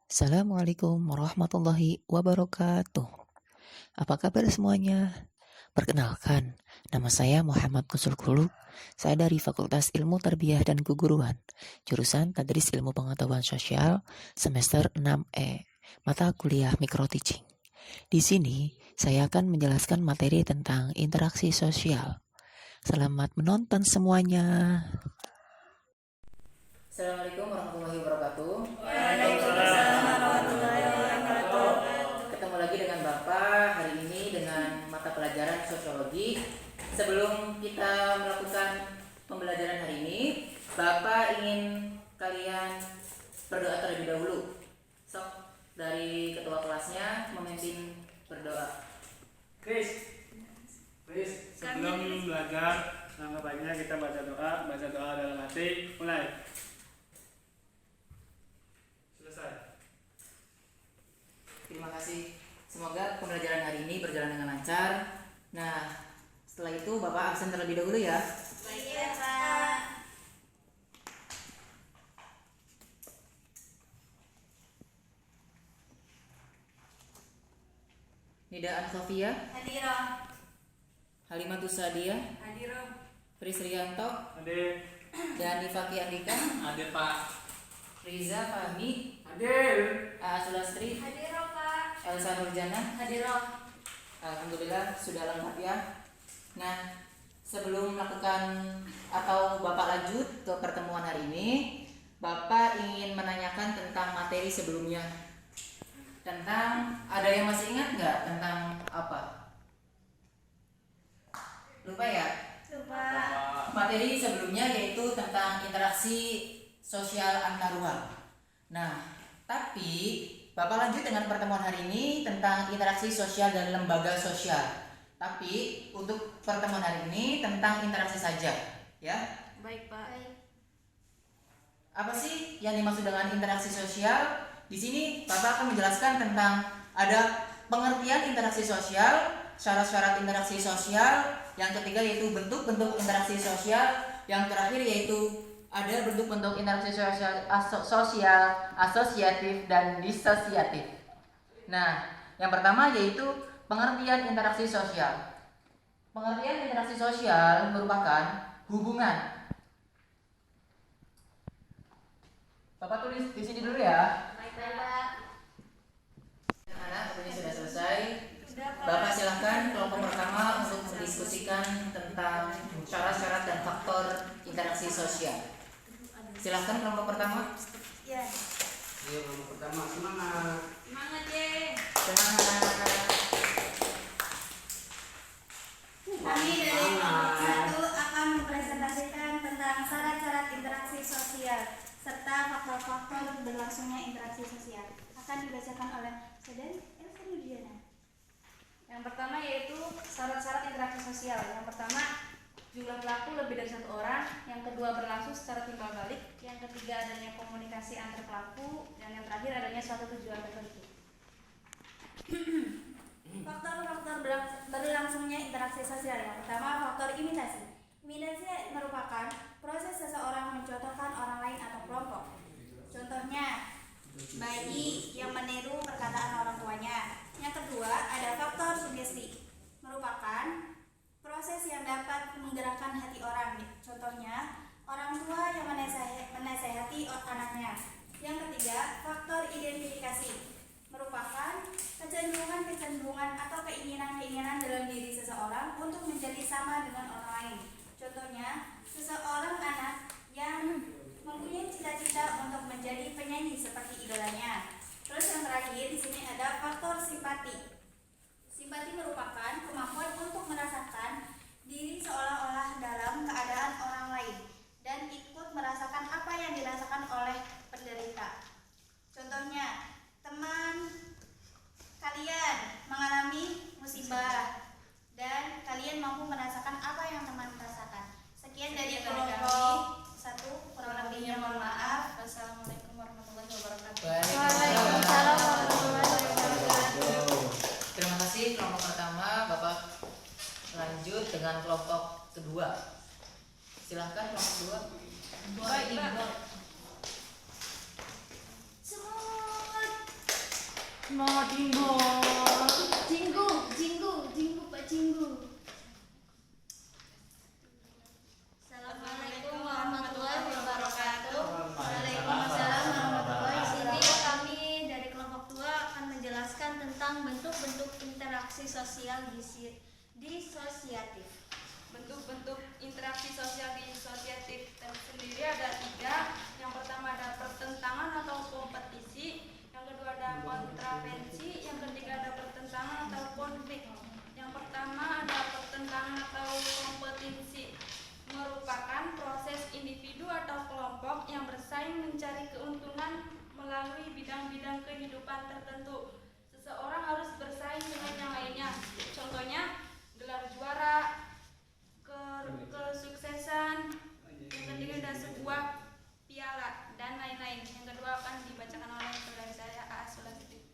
Assalamualaikum warahmatullahi wabarakatuh. Apa kabar semuanya? Perkenalkan, nama saya Muhammad Kusul Kuluk. Saya dari Fakultas Ilmu Tarbiyah dan Keguruan, jurusan Tadris Ilmu Pengetahuan Sosial, semester 6E, mata kuliah Micro Teaching. Di sini, saya akan menjelaskan materi tentang interaksi sosial. Selamat menonton semuanya. Assalamualaikum warahmatullahi wabarakatuh. Waalaikumsalam warahmatullahi wabarakatuh. Ketemu lagi dengan Bapak hari ini dengan mata pelajaran sosiologi. Sebelum kita melakukan pembelajaran hari ini, Bapak ingin kalian berdoa terlebih dahulu. Sok, dari ketua kelasnya memimpin berdoa. Chris, sebelum belajar langkah baiknya kita baca doa dalam hati. Mulai. Selesai. Terima kasih. Semoga pembelajaran hari ini berjalan dengan lancar. Nah, setelah itu Bapak absen terlebih dahulu ya. Iya, Pak. Nida An-Sofia, Hadiroh. Halimatus Sadia, Hadiroh. Prisrianto, Hadir. dan Ifaki Andika, Hadir Pak. Riza Fahmi, Hadir. Aa Sulastri, Hadiroh, Pak. Elsa Nurjana. Hadiroh. Alhamdulillah sudah lengkap ya. Nah, sebelum melakukan atau Bapak lanjut ke pertemuan hari ini, Bapak ingin menanyakan tentang materi sebelumnya. Tentang, ada yang masih ingat nggak tentang apa? Lupa ya? Lupa. Materi sebelumnya yaitu tentang interaksi sosial antar ruang. Nah, tapi Bapak lanjut dengan pertemuan hari ini tentang interaksi sosial dan lembaga sosial. Tapi untuk pertemuan hari ini tentang interaksi saja, ya. Baik, Pak. Apa sih yang dimaksud dengan interaksi sosial? Di sini Bapak akan menjelaskan tentang ada pengertian interaksi sosial, syarat-syarat interaksi sosial, yang ketiga yaitu bentuk-bentuk interaksi sosial, yang terakhir yaitu ada bentuk-bentuk interaksi sosial asosiatif dan disosiatif. Nah, yang pertama yaitu pengertian interaksi sosial. Pengertian interaksi sosial merupakan hubungan. Bapak tulis di sini dulu ya. Baik, Pak. Anak-anak, waktunya sudah selesai. Sudah, Pak. Bapak silahkan kelompok pertama untuk mendiskusikan tentang syarat-syarat dan faktor interaksi sosial. Silahkan kelompok pertama. Ya. Ayo kelompok pertama, semangat. Semangat, ye. Semangat. Kami dari kelompok 1 akan mempresentasikan tentang syarat-syarat interaksi sosial serta faktor-faktor berlangsungnya interaksi sosial. Akan dibacakan oleh Saudari Elsa Nurjana. Yang pertama yaitu syarat-syarat interaksi sosial. Yang pertama, jumlah pelaku lebih dari satu orang. Yang kedua, berlangsung secara timbal balik. Yang ketiga, adanya komunikasi antar pelaku. Dan yang terakhir, adanya suatu tujuan tertentu. Faktor-faktor berlangsungnya interaksi sosial. Yang pertama, faktor imitasi. Imitasi merupakan proses seseorang mencontohkan orang lain atau kelompok. Contohnya, bayi yang meniru perkataan orang tuanya. Yang kedua, ada faktor sugesti. Merupakan proses yang dapat menggerakkan hati orang. Contohnya, orang tua yang menasehati anaknya. Yang ketiga, faktor identifikasi. Merupakan kecenderungan atau keinginan dalam diri seseorang untuk menjadi sama dengan orang lain. Contohnya, seseorang anak yang mempunyai cita-cita untuk menjadi penyanyi seperti idolanya. Terus yang terakhir di sini ada faktor simpati. Simpati merupakan kemampuan untuk merasakan diri seolah-olah dalam keadaan orang lain dan ikut merasakan apa yang dirasakan oleh penderita. Contohnya, teman kalian mengalami musibah dan kalian mampu merasakan apa yang teman rasakan. Sekian dari kelompok 1, kurang lebihnya mohon maaf. Wassalamualaikum warahmatullahi wabarakatuh. Waalaikumsalam warahmatullahi wabarakatuh. Terima kasih kelompok pertama. Bapak lanjut dengan kelompok kedua. Silahkan kelompok kedua. Baik, Pak. Semangat. Semangat Imbang. Jinggu, jinggu, jinggu Pak Jinggu. Assalamualaikum warahmatullahi wabarakatuh. Waalaikumsalam warahmatullahi wabarakatuh. Di sini kami dari kelompok 2 akan menjelaskan tentang bentuk-bentuk interaksi sosial disosiatif. Bentuk-bentuk interaksi sosial disosiatif tersendiri ada 3. Yang pertama ada pertentangan atau kompetisi. Yang kedua ada kontravensi. Yang ketiga ada pertentangan atau konflik. Yang pertama ada pertentangan atau kompetisi, merupakan proses individu atau kelompok yang bersaing mencari keuntungan melalui bidang-bidang kehidupan tertentu. Seseorang harus bersaing dengan yang lainnya. Contohnya gelar juara, kesuksesan. Yang ketiga ada sebuah piala dan lain-lain. Yang kedua akan dibacakan oleh saudara saya A. Sulastri.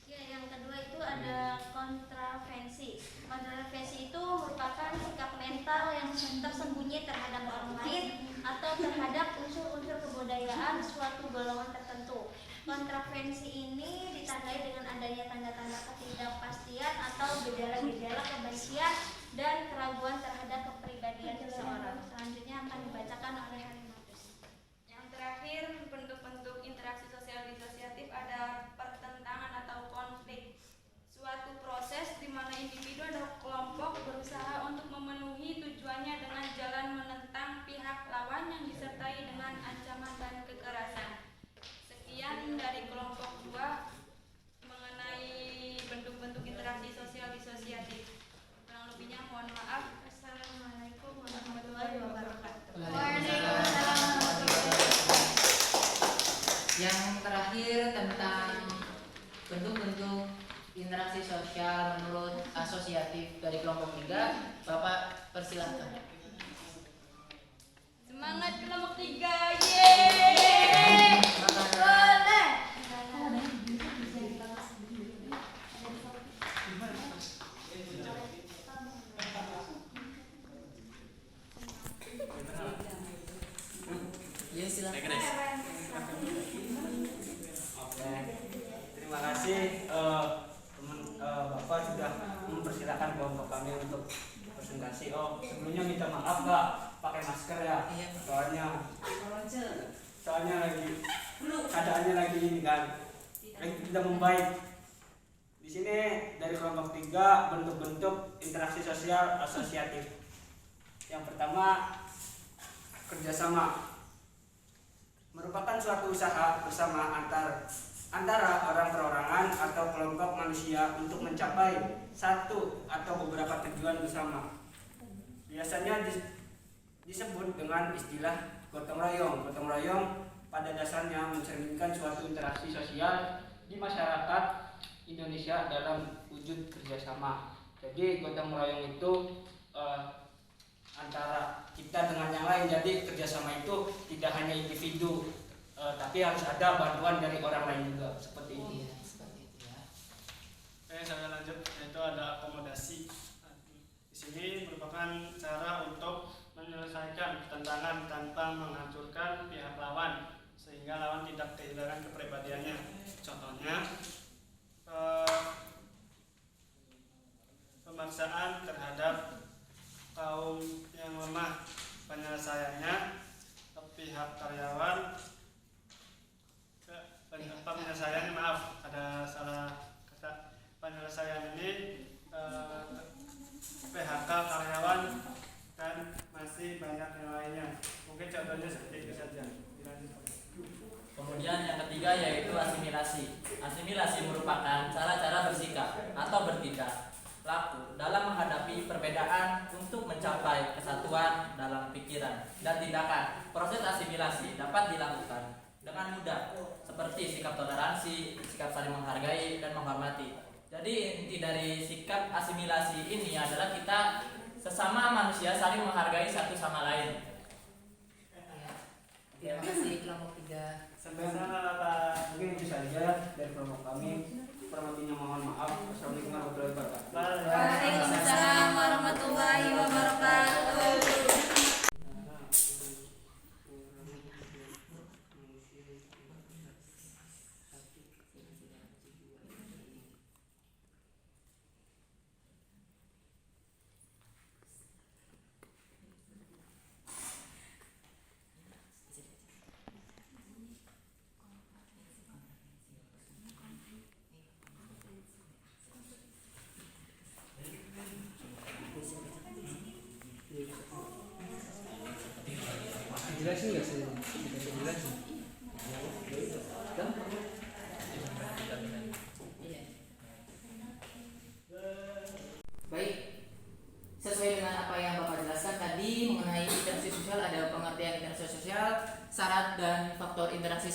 Ya, yang kedua itu ada kontravensi. Kontravensi itu merupakan sikap mental yang tersembunyi terhadap orang lain atau terhadap unsur-unsur kebudayaan suatu golongan tertentu. Kontravensi ini ditandai dengan adanya tanda-tanda ketidakpastian atau gejala-gejala kebencian dan keraguan terhadap kepribadian seseorang. Selanjutnya akan dibacakan oleh Harimatus. Yang terakhir, bentuk-bentuk interaksi sosial disosiatif ada pertentangan atau konflik. Suatu proses di mana individu atau kelompok berusaha untuk memenuhi tujuannya dengan jalan menentang pihak lawan yang disertai dengan ancaman dan kekerasan. Sekian dari kelompok 2 mengenai bentuk-bentuk interaksi sosial disosiatif. Kurang lebihnya mohon maaf. Assalamualaikum warahmatullahi wabarakatuh. Waalaikumsalam warahmatullahi wabarakatuh. Yang terakhir tentang bentuk-bentuk interaksi sosial menurut asosiatif dari kelompok 3, Bapak persilakan. Semangat kelompok 3, yeay! Boleh. Ya silakan. Oke. Terima kasih Bapak sudah mempersilahkan kelompok kami untuk presentasi. Oh, sebelumnya minta maaf Kak, pakai masker ya. Iya. Soalnya lagi keadaannya lagi ini kan, lagi tidak membaik. Di sini dari kelompok 3 bentuk-bentuk interaksi sosial asosiatif. Yang pertama, kerjasama merupakan suatu usaha bersama antara orang perorangan atau kelompok manusia untuk mencapai satu atau beberapa tujuan bersama. Biasanya disebut dengan istilah gotong royong. Gotong royong pada dasarnya mencerminkan suatu interaksi sosial di masyarakat Indonesia dalam wujud kerjasama. Jadi gotong royong itu antara kita dengan yang lain. Jadi kerjasama itu tidak hanya individu, tapi harus ada bantuan dari orang lain juga, seperti ini. Iya, seperti itu ya. Oke, saya lanjut, yaitu ada akomodasi. Di sini merupakan cara untuk menyelesaikan pertentangan tanpa menghancurkan pihak lawan, sehingga lawan tidak kehilangan kepribadiannya. Contohnya, pemaksaan terhadap kaum yang lemah, penyelesaiannya ke pihak karyawan, penyelesaiannya maaf ada salah kata, penyelesaian ini PHK karyawan dan masih banyak yang lainnya. Mungkin contohnya seperti itu saja. Kemudian yang ketiga yaitu asimilasi. Asimilasi merupakan cara-cara bersikap atau bertindak laku dalam menghadapi perbedaan untuk mencapai kesatuan dalam pikiran dan tindakan. Proses asimilasi dapat dilakukan dengan mudah, seperti sikap toleransi, sikap saling menghargai dan menghormati. Jadi inti dari sikap asimilasi ini adalah kita sesama manusia saling menghargai satu sama lain. Terima kasih kelompok 3. Sampai sana Pak, mungkin itu saja dari kelompok kami. Kurang lebihnya mohon maaf. Assalamualaikum warahmatullahi wabarakatuh. Waalaikumsalam warahmatullahi wabarakatuh.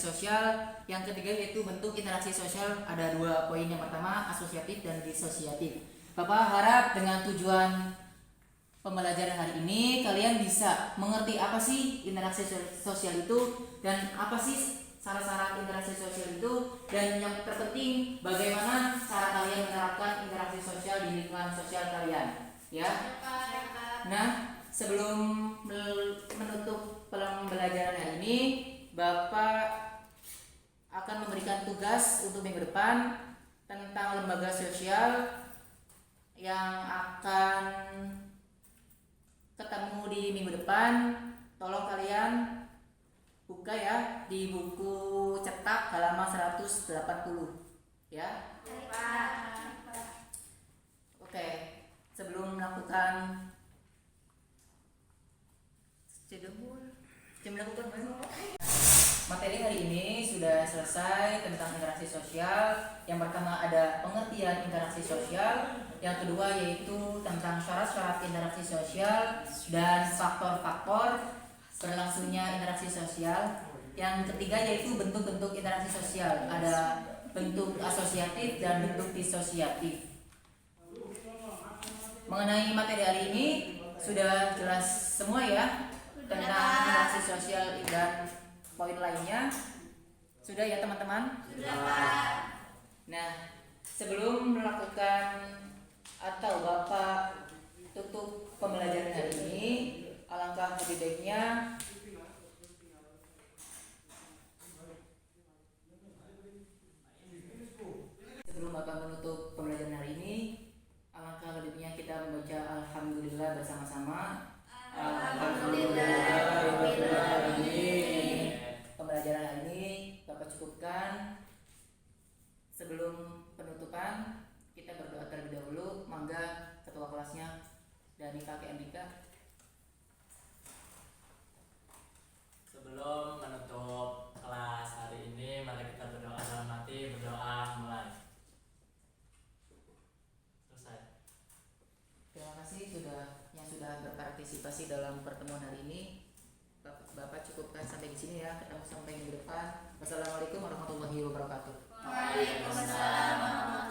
sosial. Yang ketiga yaitu bentuk interaksi sosial. Ada 2 poin. Yang pertama asosiatif dan disosiatif. Bapak harap dengan tujuan pembelajaran hari ini kalian bisa mengerti apa sih interaksi sosial itu dan apa sih syarat-syarat interaksi sosial itu, dan yang terpenting bagaimana cara kalian menerapkan interaksi sosial di lingkungan sosial kalian, ya. Nah, sebelum menutup pembelajaran hari ini, Bapak akan memberikan tugas untuk minggu depan tentang lembaga sosial yang akan ketemu di minggu depan. Tolong kalian buka ya di buku cetak halaman 180 ya. Oke, sebelum melakukan materi hari ini sudah selesai tentang interaksi sosial. Yang pertama ada pengertian interaksi sosial, yang kedua yaitu tentang syarat-syarat interaksi sosial dan faktor-faktor berlangsungnya interaksi sosial. Yang ketiga yaitu bentuk-bentuk interaksi sosial. Ada bentuk asosiatif dan bentuk disosiatif. Mengenai materi hari ini sudah jelas semua ya tentang interaksi sosial dan poin lainnya. Sudah ya teman-teman? Sudah. Nah, sebelum melakukan atau Bapak tutup pembelajaran hari ini, alangkah lebih baiknya sebelum Bapak menutup pembelajaran hari ini, alangkah lebih baiknya kita membaca Alhamdulillah bersama-sama. Alhamdulillahirobbilalamin. Pembelajaran hari ini Bapak cukupkan. Sebelum penutupan, kita berdoa terlebih dahulu. Mangga ketua kelasnya Dani Kakek Andika. Sebelum menutup kelas hari ini, mari kita berdoa dalam hati. Berdoa mulai. Selesai. Terima kasih yang sudah berpartisipasi dalam pertemuan hari ini. Bapak cukupkan sampai di sini ya. Ketemu sampai minggu depan. Wassalamualaikum warahmatullahi wabarakatuh. Waalaikumsalam.